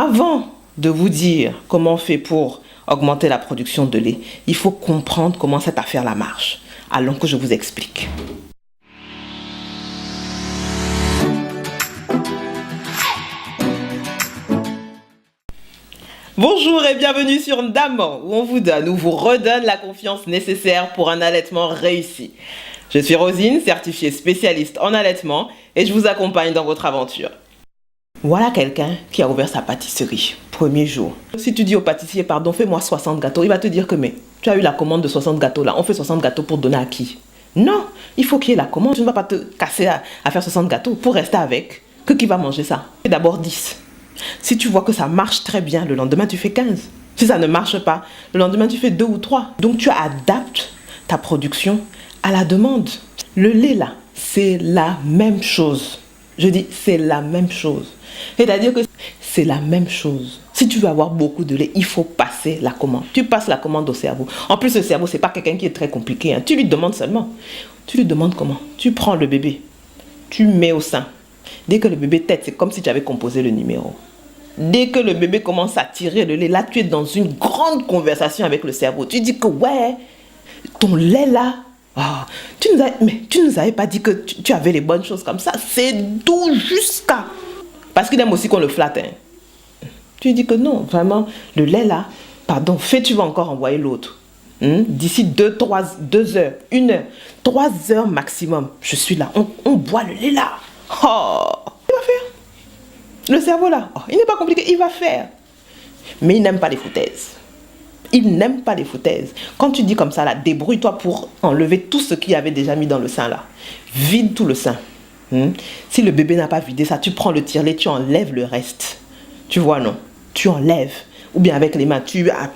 Avant de vous dire comment on fait pour augmenter la production de lait, il faut comprendre comment cette affaire-là marche. Allons que je vous explique. Bonjour et bienvenue sur Ndamant, où on vous redonne la confiance nécessaire pour un allaitement réussi. Je suis Rosine, certifiée spécialiste en allaitement, et je vous accompagne dans votre aventure. Voilà quelqu'un qui a ouvert sa pâtisserie, premier jour. Si tu dis au pâtissier, pardon, fais-moi 60 gâteaux, il va te dire que mais tu as eu la commande de 60 gâteaux là, on fait 60 gâteaux pour donner à qui? Non, il faut qu'il y ait la commande, tu ne vas pas te casser à faire 60 gâteaux pour rester avec. Que qui va manger ça? Et d'abord 10. Si tu vois que ça marche très bien, le lendemain tu fais 15. Si ça ne marche pas, le lendemain tu fais 2 ou 3. Donc tu adaptes ta production à la demande. Le lait là, c'est la même chose. Je dis c'est la même chose. C'est-à-dire que c'est la même chose. Si tu veux avoir beaucoup de lait, il faut passer la commande. Tu passes la commande au cerveau. En plus, le cerveau, c'est pas quelqu'un qui est très compliqué. Hein. Tu lui demandes seulement. Tu lui demandes comment? Tu prends le bébé, tu mets au sein. Dès que le bébé tète, c'est comme si tu avais composé le numéro. Dès que le bébé commence à tirer le lait, là, tu es dans une grande conversation avec le cerveau. Tu dis que, ouais, ton lait là, oh, tu nous avais pas dit que tu avais les bonnes choses comme ça. C'est doux jusqu'à... Parce qu'il aime aussi qu'on le flatte. Hein. Tu dis que non, vraiment, le lait là, pardon, tu vas encore envoyer l'autre. D'ici 2 heures, 1 heure, 3 heures maximum, je suis là. On boit le lait là. Oh, il va faire. Le cerveau là, oh, il n'est pas compliqué, il va faire. Mais il n'aime pas les foutaises. Il n'aime pas les foutaises. Quand tu dis comme ça là, débrouille-toi pour enlever tout ce qu'il y avait déjà mis dans le sein là. Vide tout le sein. Si le bébé n'a pas vidé ça, tu prends le tire-lait, tu enlèves le reste. Tu vois, non? Tu enlèves. Ou bien avec les mains,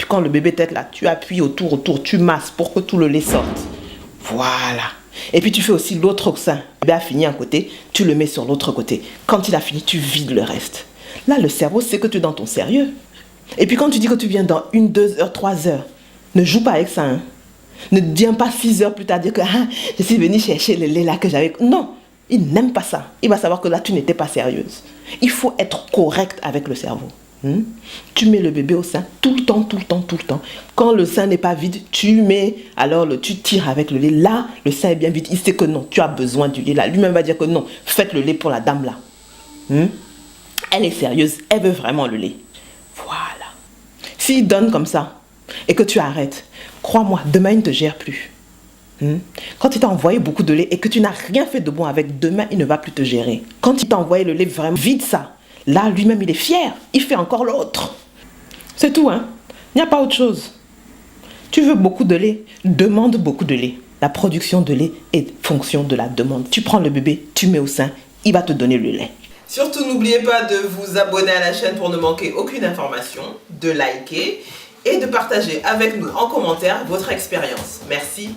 quand le bébé tète là, tu appuies autour, tu masses pour que tout le lait sorte. Voilà. Et puis tu fais aussi l'autre sein. Le bébé a fini un côté, tu le mets sur l'autre côté. Quand il a fini, tu vides le reste. Là, le cerveau sait que tu es dans ton sérieux. Et puis quand tu dis que tu viens dans 1, 2 heures, 3 heures, ne joue pas avec ça. Hein. Ne viens pas 6 heures plus tard dire que je suis venu chercher le lait là que j'avais. Non. Il n'aime pas ça. Il va savoir que là, tu n'étais pas sérieuse. Il faut être correct avec le cerveau. Tu mets le bébé au sein tout le temps. Quand le sein n'est pas vide, tu tires avec le lait. Là, le sein est bien vide. Il sait que non, tu as besoin du lait là. Lui-même va dire que non, faites le lait pour la dame là. Elle est sérieuse. Elle veut vraiment le lait. Voilà. S'il donne comme ça et que tu arrêtes, crois-moi, demain, il ne te gère plus. Quand il t'a envoyé beaucoup de lait et que tu n'as rien fait de bon avec, demain, il ne va plus te gérer. Quand il t'a envoyé le lait vraiment vide ça, là, lui-même, il est fier. Il fait encore l'autre. C'est tout, hein. Il n'y a pas autre chose. Tu veux beaucoup de lait, demande beaucoup de lait. La production de lait est fonction de la demande. Tu prends le bébé, tu mets au sein, il va te donner le lait. Surtout, n'oubliez pas de vous abonner à la chaîne pour ne manquer aucune information, de liker et de partager avec nous en commentaire votre expérience. Merci.